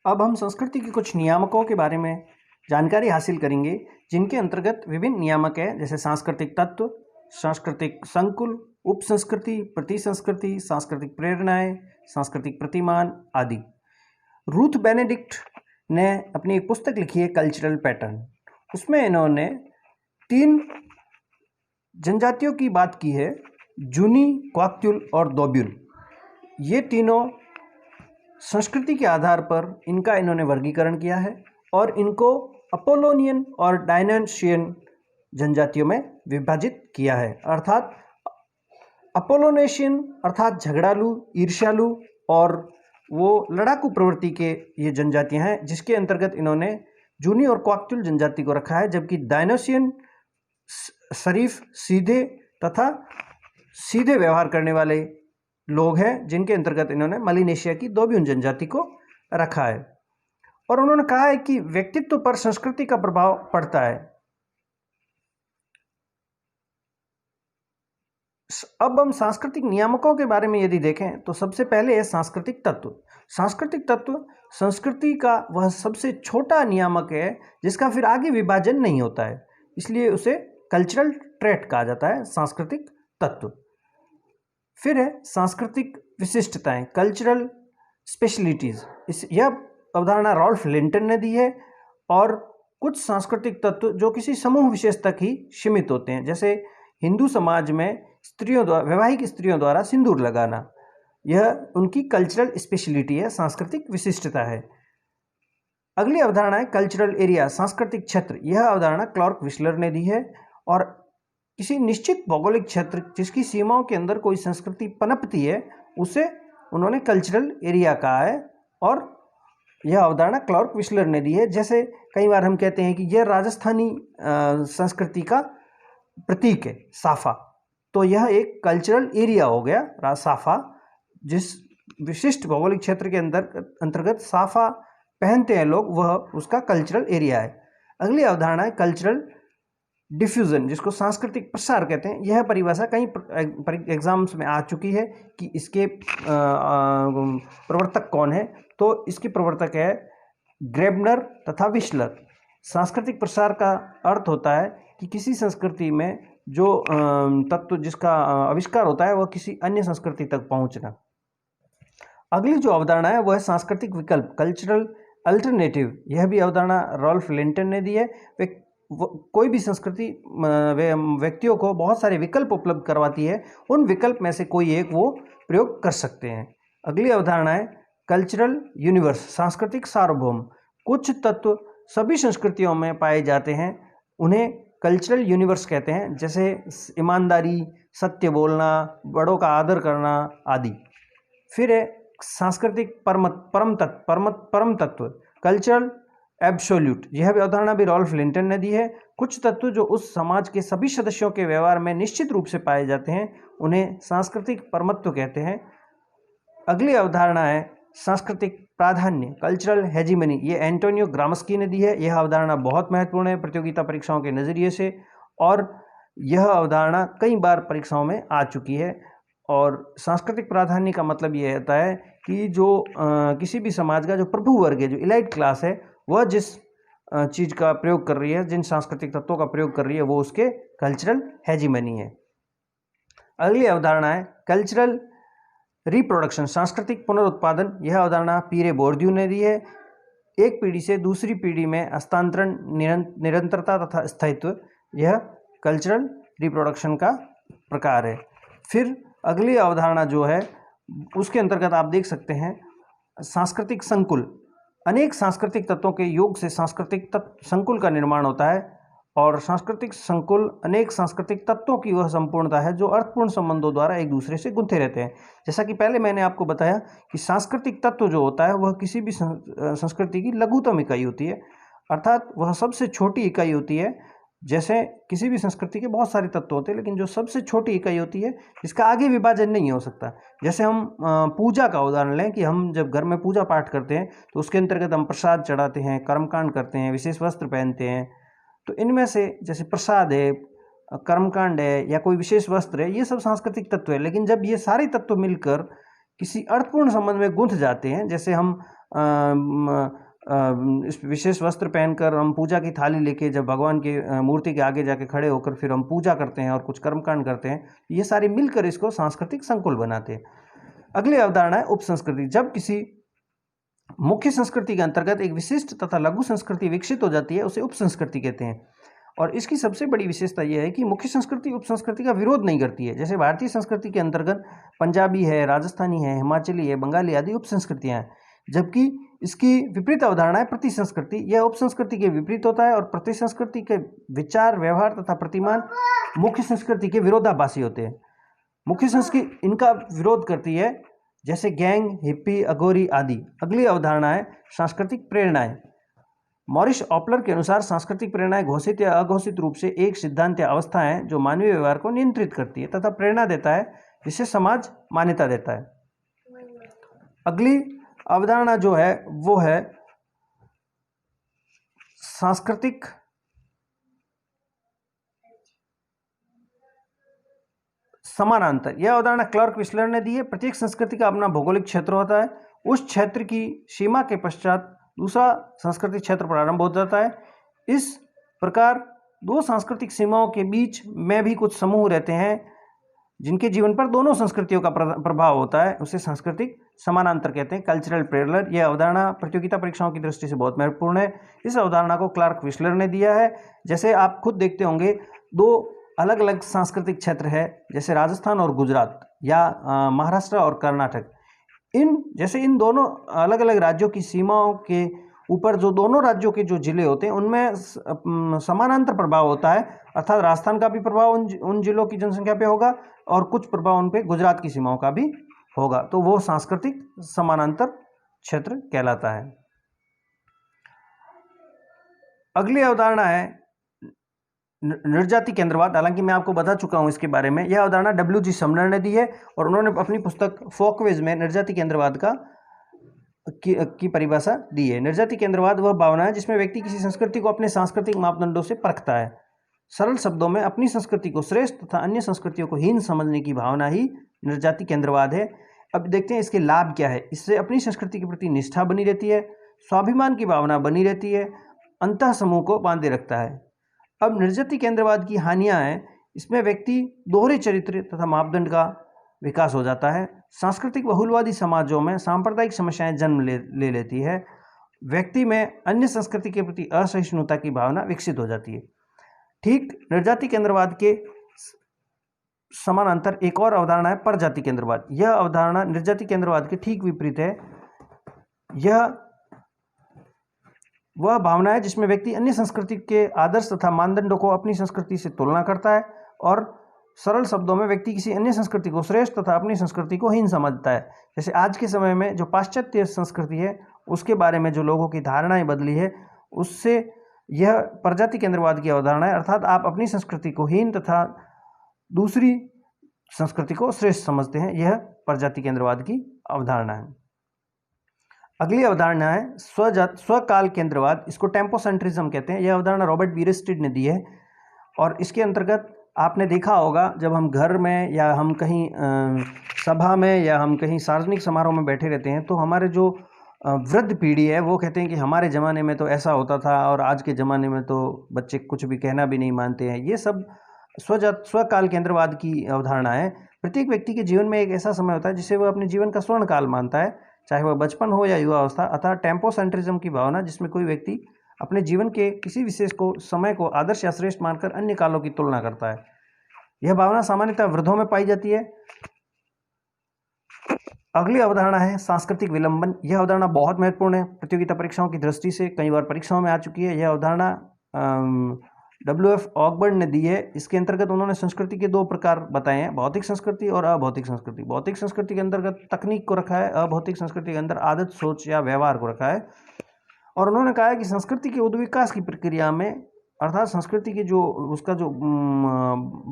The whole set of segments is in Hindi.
अब हम संस्कृति के कुछ नियामकों के बारे में जानकारी हासिल करेंगे, जिनके अंतर्गत विभिन्न नियामक हैं, जैसे सांस्कृतिक तत्व, सांस्कृतिक संकुल, उपसंस्कृति, प्रतिसंस्कृति, सांस्कृतिक प्रेरणाएं, सांस्कृतिक प्रतिमान आदि। रूथ बेनेडिक्ट ने अपनी एक पुस्तक लिखी है कल्चरल पैटर्न। उसमें इन्होंने 3 जनजातियों की बात की है, जूनी, क्वाक्युल और दोब्युल। ये तीनों संस्कृति के आधार पर इनका इन्होंने वर्गीकरण किया है और इनको अपोलोनियन और डायनाशियन जनजातियों में विभाजित किया है। अर्थात अपोलोनेशियन अर्थात झगड़ालू, ईर्ष्यालु और वो लड़ाकू प्रवृत्ति के ये जनजातियां हैं, जिसके अंतर्गत इन्होंने जूनी और क्वाक्युल जनजाति को रखा है। जबकि डायनाशियन शरीफ, सीधे तथा सीधे व्यवहार करने वाले लोग हैं, जिनके अंतर्गत इन्होंने मलिनेशिया की दोब्युन जनजाति को रखा है। और उन्होंने कहा है कि व्यक्तित्व पर संस्कृति का प्रभाव पड़ता है। अब हम सांस्कृतिक नियामकों के बारे में यदि देखें तो सबसे पहले है सांस्कृतिक तत्व। सांस्कृतिक तत्व संस्कृति का वह सबसे छोटा नियामक है जिसका फिर आगे विभाजन नहीं होता है, इसलिए उसे कल्चरल ट्रेट कहा जाता है, सांस्कृतिक तत्व। फिर है सांस्कृतिक विशिष्टताएं, कल्चरल स्पेशलिटीज। यह अवधारणा रॉल्फ लिंटन ने दी है। और कुछ सांस्कृतिक तत्व जो किसी समूह विशेष तक ही सीमित होते हैं, जैसे हिंदू समाज में वैवाहिक स्त्रियों द्वारा सिंदूर लगाना, यह उनकी कल्चरल स्पेशलिटी है, सांस्कृतिक विशिष्टता है। अगली अवधारणा है कल्चरल एरिया, सांस्कृतिक क्षेत्र। यह अवधारणा क्लार्क विस्लर ने दी है। और किसी निश्चित भौगोलिक क्षेत्र जिसकी सीमाओं के अंदर कोई संस्कृति पनपती है, उसे उन्होंने कल्चरल एरिया कहा है। और यह अवधारणा क्लार्क विस्लर ने दी है। जैसे कई बार हम कहते हैं कि यह राजस्थानी संस्कृति का प्रतीक है, साफा, तो यह एक कल्चरल एरिया हो गया साफा। जिस विशिष्ट भौगोलिक क्षेत्र के अंतर्गत साफा पहनते हैं लोग, वह उसका कल्चरल एरिया है। अगली अवधारणा है कल्चरल डिफ्यूजन, जिसको सांस्कृतिक प्रसार कहते हैं। यह परिभाषा कई एग्जाम्स में आ चुकी है कि इसके प्रवर्तक कौन है। तो इसके प्रवर्तक है ग्रेबनर तथा विस्लर। सांस्कृतिक प्रसार का अर्थ होता है कि किसी संस्कृति में जो तत्व जिसका आविष्कार होता है वह किसी अन्य संस्कृति तक पहुंचना। अगली जो अवधारणा है वह है सांस्कृतिक विकल्प, कल्चरल अल्टरनेटिव। यह भी अवधारणा रॉल्फ लिंटन ने दी है। कोई भी संस्कृति व्यक्तियों को बहुत सारे विकल्प उपलब्ध करवाती है, उन विकल्प में से कोई एक वो प्रयोग कर सकते हैं। अगली अवधारणा है कल्चरल यूनिवर्स, सांस्कृतिक सार्वभौम। कुछ तत्व सभी संस्कृतियों में पाए जाते हैं, उन्हें कल्चरल यूनिवर्स कहते हैं, जैसे ईमानदारी, सत्य बोलना, बड़ों का आदर करना आदि। फिर है सांस्कृतिक परम तत्व, कल्चरल एब्सोल्यूट। यह भी अवधारणा भी रॉल्फ लिंटन ने दी है। कुछ तत्व जो उस समाज के सभी सदस्यों के व्यवहार में निश्चित रूप से पाए जाते हैं, उन्हें सांस्कृतिक परमत्व कहते हैं। अगली अवधारणा है सांस्कृतिक प्राधान्य, कल्चरल हेजिमनी। ये एंटोनियो ग्राम्स्की ने दी है। यह अवधारणा बहुत महत्वपूर्ण है प्रतियोगिता परीक्षाओं के नज़रिए से, और यह अवधारणा कई बार परीक्षाओं में आ चुकी है। और सांस्कृतिक प्राधान्य का मतलब यह होता है कि जो किसी भी समाज का जो प्रभु वर्ग है, जो इलाइट क्लास है, वह जिस चीज़ का प्रयोग कर रही है, जिन सांस्कृतिक तत्वों का प्रयोग कर रही है, वो उसके कल्चरल हेजिमनी है। अगली अवधारणा है कल्चरल रिप्रोडक्शन, सांस्कृतिक पुनरुत्पादन। यह अवधारणा पीरे बोर्दियू ने दी है। एक पीढ़ी से दूसरी पीढ़ी में हस्तांतरण, निरंतरता तथा स्थायित्व, यह कल्चरल रिप्रोडक्शन का प्रकार है। फिर अगली अवधारणा जो है उसके अंतर्गत आप देख सकते हैं सांस्कृतिक संकुल। अनेक सांस्कृतिक तत्वों के योग से सांस्कृतिक संकुल का निर्माण होता है, और सांस्कृतिक संकुल अनेक सांस्कृतिक तत्वों की वह संपूर्णता है जो अर्थपूर्ण संबंधों द्वारा एक दूसरे से गुंथे रहते हैं। जैसा कि पहले मैंने आपको बताया कि सांस्कृतिक तत्व जो होता है वह किसी भी संस्कृति की लघुतम इकाई होती है, अर्थात वह सबसे छोटी इकाई होती है। जैसे किसी भी संस्कृति के बहुत सारे तत्व होते हैं, लेकिन जो सबसे छोटी इकाई होती है जिसका आगे विभाजन नहीं हो सकता। जैसे हम पूजा का उदाहरण लें कि हम जब घर में पूजा पाठ करते हैं तो उसके अंतर्गत हम प्रसाद चढ़ाते हैं, कर्मकांड करते हैं, विशेष वस्त्र पहनते हैं। तो इनमें से जैसे प्रसाद है, कर्मकांड है या कोई विशेष वस्त्र है, ये सब सांस्कृतिक तत्व है। लेकिन जब ये सारे तत्व मिलकर किसी अर्थपूर्ण संबंध में गुंथ जाते हैं, जैसे हम इस विशेष वस्त्र पहनकर हम पूजा की थाली लेके जब भगवान की मूर्ति के आगे जाके खड़े होकर फिर हम पूजा करते हैं और कुछ कर्मकांड करते हैं, ये सारी मिलकर इसको सांस्कृतिक संकुल बनाते हैं। अगली अवधारणा है उप संस्कृति। जब किसी मुख्य संस्कृति के अंतर्गत एक विशिष्ट तथा लघु संस्कृति विकसित हो जाती है, उसे उप संस्कृति कहते हैं। और इसकी सबसे बड़ी विशेषता यह है कि मुख्य संस्कृति उप संस्कृति का विरोध नहीं करती है। जैसे भारतीय संस्कृति के अंतर्गत पंजाबी है, राजस्थानी है, हिमाचली है, बंगाली आदि उप संस्कृतियाँ हैं, जबकि इसकी विपरीत अवधारणा है प्रति संस्कृति। यह उप संस्कृति के विपरीत होता है और प्रति संस्कृति के विचार, व्यवहार तथा प्रतिमान मुख्य संस्कृति के विरोधाभासी होते हैं। मुख्य संस्कृति इनका विरोध करती है, जैसे गैंग, हिप्पी, अघोरी आदि। अगली अवधारणा है सांस्कृतिक प्रेरणाएं। मॉरिस ऑपलर के अनुसार सांस्कृतिक प्रेरणाएं घोषित या अघोषित रूप से एक सिद्धांत या अवस्था है जो मानवीय व्यवहार को नियंत्रित करती है तथा प्रेरणा देता है, जिसे समाज मान्यता देता है। अगली अवधारणा जो है वो है सांस्कृतिक समानांतर। यह अवधारणा क्लार्क विस्लर ने दी है। प्रत्येक संस्कृति का अपना भौगोलिक क्षेत्र होता है, उस क्षेत्र की सीमा के पश्चात दूसरा सांस्कृतिक क्षेत्र प्रारंभ हो जाता है। इस प्रकार दो सांस्कृतिक सीमाओं के बीच में भी कुछ समूह रहते हैं जिनके जीवन पर दोनों संस्कृतियों का प्रभाव होता है, उसे सांस्कृतिक समानांतर कहते हैं, कल्चरल पैरेलल। यह अवधारणा प्रतियोगिता परीक्षाओं की दृष्टि से बहुत महत्वपूर्ण है। इस अवधारणा को क्लार्क विस्लर ने दिया है। जैसे आप खुद देखते होंगे, दो अलग अलग सांस्कृतिक क्षेत्र है, जैसे राजस्थान और गुजरात या महाराष्ट्र और कर्नाटक। इन दोनों अलग अलग राज्यों की सीमाओं के ऊपर जो दोनों राज्यों के जो जिले होते हैं उनमें समानांतर प्रभाव होता है, अर्थात राजस्थान का भी प्रभाव उन जिलों की जनसंख्या पे होगा और कुछ प्रभाव उन पे गुजरात की सीमाओं का भी होगा, तो वो सांस्कृतिक समानांतर क्षेत्र कहलाता है। अगली अवधारणा है निर्जाति केंद्रवाद। हालांकि मैं आपको बता चुका हूं इसके बारे में। यह अवधारणा W.G. समनर ने दी है और उन्होंने अपनी पुस्तक फोकवेज में निर्जाति केंद्रवाद की परिभाषा दी है। निर्जाति केंद्रवाद वह भावना है जिसमें व्यक्ति किसी संस्कृति को अपने सांस्कृतिक मापदंडों से परखता है। सरल शब्दों में अपनी संस्कृति को श्रेष्ठ तथा अन्य संस्कृतियों को हीन समझने की भावना ही निर्जाति केंद्रवाद है। अब देखते हैं इसके लाभ क्या है। इससे अपनी संस्कृति के प्रति निष्ठा बनी रहती है, स्वाभिमान की भावना बनी रहती है, अंतः समूह को बांधे रखता है। अब निर्जाति केंद्रवाद की हानियां हैं, इसमें व्यक्ति दोहरे चरित्र तथा मापदंड का विकास हो जाता है। सांस्कृतिक बहुलवादी समाजों में सांप्रदायिक समस्याएं जन्म ले लेती है। व्यक्ति में अन्य संस्कृति के प्रति असहिष्णुता की भावना विकसित हो जाती है। ठीक निर्जाति केंद्रवाद के समानांतर एक और अवधारणा है परजाति केंद्रवाद। यह अवधारणा निर्जाति केंद्रवाद के ठीक विपरीत है। यह वह भावना है जिसमें व्यक्ति अन्य संस्कृति के आदर्श तथा मानदंडों को अपनी संस्कृति से तुलना करता है और सरल शब्दों में व्यक्ति किसी अन्य संस्कृति को श्रेष्ठ तथा अपनी संस्कृति को हीन समझता है। जैसे आज के समय में जो पाश्चात्य संस्कृति है उसके बारे में जो लोगों की धारणाएं बदली है, उससे यह परजाति केंद्रवाद की अवधारणा है, अर्थात आप अपनी संस्कृति को हीन तथा दूसरी संस्कृति को श्रेष्ठ समझते हैं। यह परजाति केंद्रवाद की अवधारणा है। अगली अवधारणा है स्वकाल केंद्रवाद। इसको टेम्पोसेंट्रिज्म कहते हैं। यह अवधारणा रॉबर्ट बीरेस्टेड ने दी है और इसके अंतर्गत आपने देखा होगा, जब हम घर में या हम कहीं सभा में या हम कहीं सार्वजनिक समारोह में बैठे रहते हैं तो हमारे जो वृद्ध पीढ़ी है वो कहते हैं कि हमारे ज़माने में तो ऐसा होता था और आज के ज़माने में तो बच्चे कुछ भी कहना भी नहीं मानते हैं। ये सब स्वकाल केंद्रवाद की अवधारणा है। प्रत्येक व्यक्ति के जीवन में एक ऐसा समय होता है जिसे वह अपने जीवन का स्वर्ण काल मानता है, चाहे वह बचपन हो या युवा अवस्था। अतः टेम्पोसेंट्रिज्म की भावना जिसमें कोई व्यक्ति अपने जीवन के किसी विशेष समय को आदर्श या श्रेष्ठ मानकर अन्य कालों की तुलना करता है। यह भावना सामान्यतः वृद्धों में पाई जाती है। अगली अवधारणा है सांस्कृतिक विलंबन। यह अवधारणा बहुत महत्वपूर्ण है, प्रतियोगिता परीक्षाओं की दृष्टि से कई बार परीक्षाओं में आ चुकी है। यह अवधारणा W.F. ऑकबर्न ने दी है। इसके अंतर्गत उन्होंने संस्कृति के दो प्रकार बताए हैं, भौतिक संस्कृति और अभौतिक संस्कृति। भौतिक संस्कृति के अंतर्गत तकनीक को रखा है, अभौतिक संस्कृति के अंदर आदत, सोच या व्यवहार को रखा है। और उन्होंने कहा है कि संस्कृति के उद्विकास की प्रक्रिया में, अर्थात संस्कृति की जो उसका जो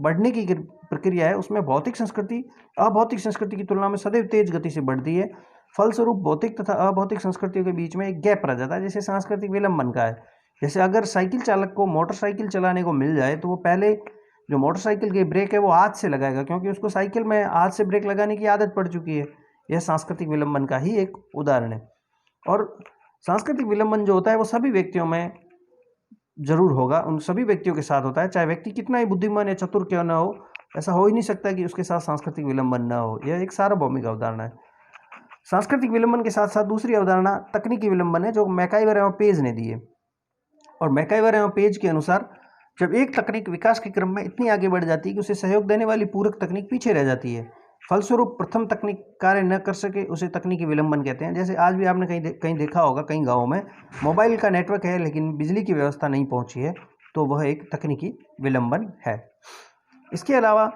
बढ़ने की प्रक्रिया है उसमें भौतिक संस्कृति अभौतिक संस्कृति की तुलना में सदैव तेज गति से बढ़ती है। फलस्वरूप भौतिक तथा अभौतिक संस्कृतियों के बीच में एक गैप रह जाता है, जैसे सांस्कृतिक विलंबन का है। जैसे अगर साइकिल चालक को मोटरसाइकिल चलाने को मिल जाए तो वो पहले जो मोटरसाइकिल की ब्रेक है वो हाथ से लगाएगा, क्योंकि उसको साइकिल में हाथ से ब्रेक लगाने की आदत पड़ चुकी है। यह सांस्कृतिक विलंबन का ही एक उदाहरण है। और सांस्कृतिक विलंबन जो होता है वो सभी व्यक्तियों में जरूर होगा, उन सभी व्यक्तियों के साथ होता है, चाहे व्यक्ति कितना ही बुद्धिमान या चतुर क्यों ना हो, ऐसा हो ही नहीं सकता कि उसके साथ सांस्कृतिक विलंबन ना हो। यह एक सार्वभौमिक अवधारणा है। सांस्कृतिक विलंबन के साथ साथ दूसरी अवधारणा तकनीकी विलंबन है, जो मैकाइवर एवं पेज ने दी है। और मैकाइवर एवं पेज के अनुसार जब एक तकनीक विकास के क्रम में इतनी आगे बढ़ जाती है कि उसे सहयोग देने वाली पूरक तकनीक पीछे रह जाती है, फलस्वरूप प्रथम तकनीक कार्य न कर सके, उसे तकनीकी विलंबन कहते हैं। जैसे आज भी आपने कहीं देखा होगा, कई गाँवों में मोबाइल का नेटवर्क है लेकिन बिजली की व्यवस्था नहीं पहुंची है, तो वह एक तकनीकी विलंबन है। इसके अलावा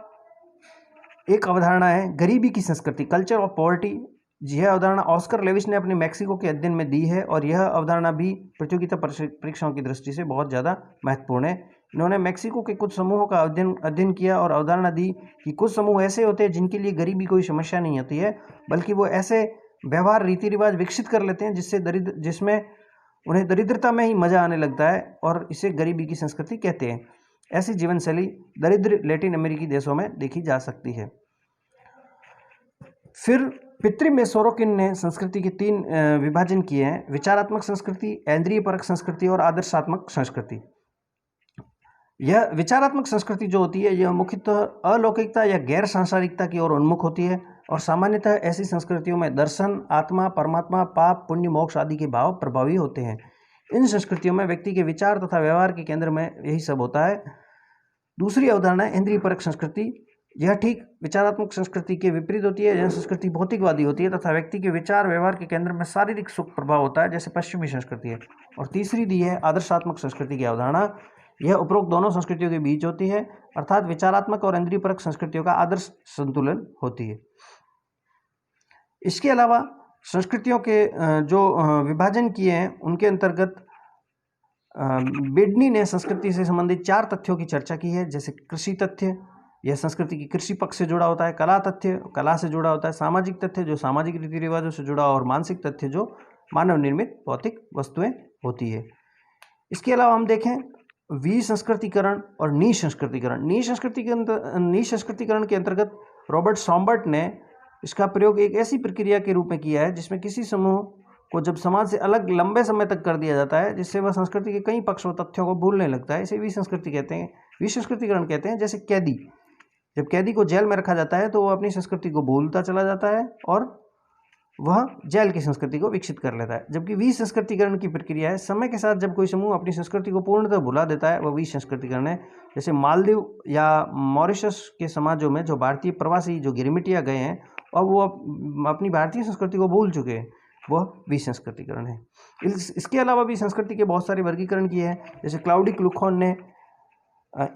एक अवधारणा है गरीबी की संस्कृति, कल्चर ऑफ पॉवर्टी। यह अवधारणा ऑस्कर लेविस ने अपने मैक्सिको के अध्ययन में दी है और यह अवधारणा भी प्रतियोगिता परीक्षाओं की दृष्टि से बहुत ज़्यादा महत्वपूर्ण है। इन्होंने मैक्सिको के कुछ समूहों का अध्ययन किया और अवधारणा दी कि कुछ समूह ऐसे होते हैं जिनके लिए गरीबी कोई समस्या नहीं होती है, बल्कि वो ऐसे व्यवहार रीति रिवाज विकसित कर लेते हैं जिसमें उन्हें दरिद्रता में ही मजा आने लगता है, और इसे गरीबी की संस्कृति कहते हैं। ऐसी जीवन शैली दरिद्र लैटिन अमेरिकी देशों में देखी जा सकती है। फिर पितृ में सोरोकिन ने संस्कृति के 3 विभाजन किए हैं: विचारात्मक संस्कृति, इंद्रियपरक संस्कृति और आदर्शात्मक संस्कृति। यह विचारात्मक संस्कृति जो होती है यह मुख्यतः अलौकिकता या गैर सांसारिकता की ओर उन्मुख होती है, और सामान्यतः ऐसी संस्कृतियों में दर्शन, आत्मा, परमात्मा, पाप, पुण्य, मोक्ष आदि के भाव प्रभावी होते हैं। इन संस्कृतियों में व्यक्ति के विचार तथा व्यवहार के केंद्र में यही सब होता है। दूसरी अवधारणा है इंद्रियपरक संस्कृति। यह ठीक विचारात्मक संस्कृति के विपरीत होती है। यह संस्कृति भौतिकवादी होती है तथा व्यक्ति के विचार व्यवहार के केंद्र में शारीरिक सुख प्रभाव होता है, जैसे पश्चिमी संस्कृति है। और तीसरी दी है आदर्शात्मक संस्कृति की अवधारणा। यह उपरोक्त दोनों संस्कृतियों के बीच होती है, अर्थात विचारात्मक और इंद्रियपरक संस्कृतियों का आदर्श संतुलन होती है। इसके अलावा संस्कृतियों के जो विभाजन किए हैं उनके अंतर्गत बेडनी ने संस्कृति से संबंधित 4 तथ्यों की चर्चा की है, जैसे कृषि तथ्य, यह संस्कृति की कृषि पक्ष से जुड़ा होता है; कला तथ्य, कला से जुड़ा होता है; सामाजिक तथ्य, जो सामाजिक रीति रिवाजों से जुड़ा, और मानसिक तथ्य, जो मानव निर्मित भौतिक वस्तुएं होती है। इसके अलावा हम देखें विसंस्कृतिकरण और निसंस्कृतिकरण। निसंस्कृतिकरण के अंतर्गत रॉबर्ट सॉम्बर्ट ने इसका प्रयोग एक ऐसी प्रक्रिया के रूप में किया है जिसमें किसी समूह को जब समाज से अलग लंबे समय तक कर दिया जाता है, जिससे वह संस्कृति के कई पक्षों तथ्यों को भूलने लगता है, इसे विसंस्कृतिकरण कहते हैं। जैसे कैदी, जब कैदी को जेल में रखा जाता है तो वह अपनी संस्कृति को भूलता चला जाता है और वह जेल की संस्कृति को विकसित कर लेता है। जबकि विसंस्कृतिकरण की प्रक्रिया है, समय के साथ जब कोई समूह अपनी संस्कृति को पूर्णतः भुला देता है, वह विसंस्कृतिकरण है। जैसे मालदीव या मॉरिशस के समाजों में जो भारतीय प्रवासी जो गिरमिटिया गए हैं और वो अपनी भारतीय संस्कृति को भूल चुके हैं, वह विसंस्कृतिकरण है। इसके अलावा भी संस्कृति के बहुत सारे वर्गीकरण किए हैं, जैसे क्लाउडी क्लुखोन ने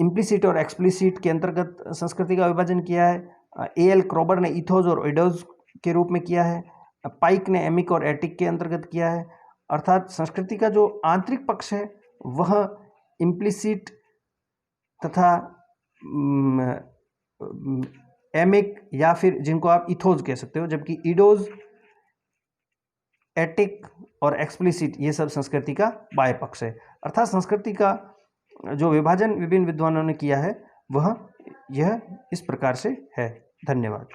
इम्प्लिसिट और एक्सप्लिसिट के अंतर्गत संस्कृति का विभाजन किया है। A.L. क्रोबर ने इथोज और इडोज के रूप में किया है। पाइक ने एमिक और एटिक के अंतर्गत किया है। अर्थात संस्कृति का जो आंतरिक पक्ष है वह इम्प्लिसिट तथा एमिक या फिर जिनको आप इथोज कह सकते हो, जबकि इडोज, एटिक और एक्सप्लिसिट ये सब संस्कृति का बाह्य पक्ष है। अर्थात संस्कृति का जो विभाजन विभिन्न विद्वानों ने किया है वह यह इस प्रकार से है। धन्यवाद।